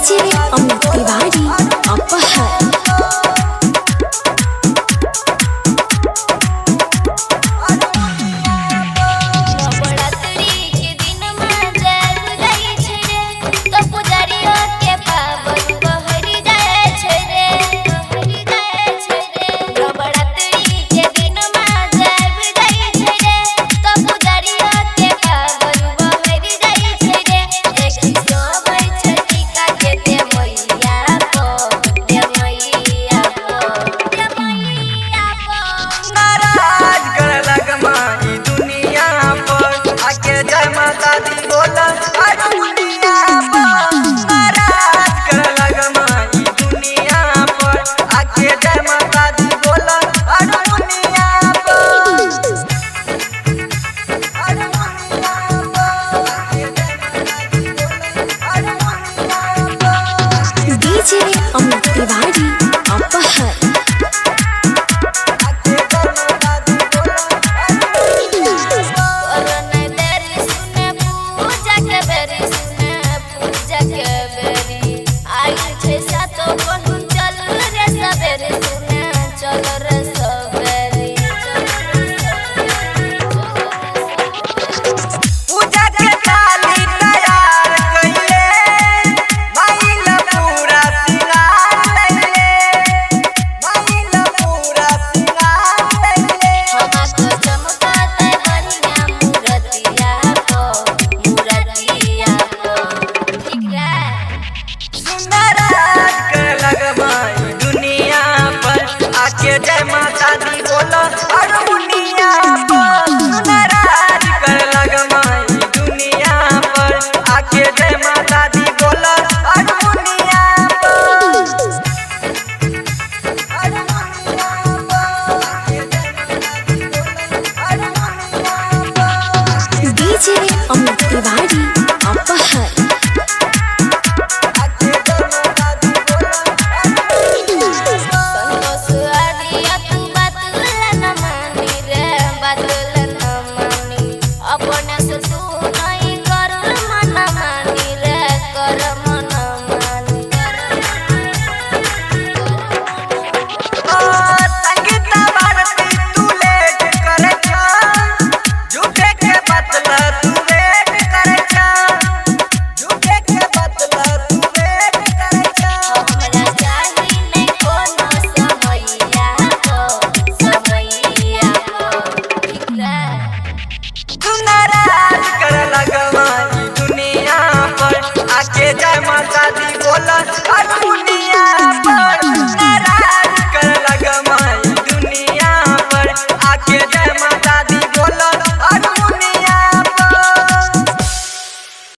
DJ Amit Tiwari अपहर। DJ Amit Tiwari अपहर। जय माता दी बोलो दुनिया पर नाराज कर लग माई दुनिया पर आके जय माता दी बोलो दुनिया पर डीजे अमित तिवारी अपहर। नाराज कर लग माई दुनिया पर आके जय माता दी।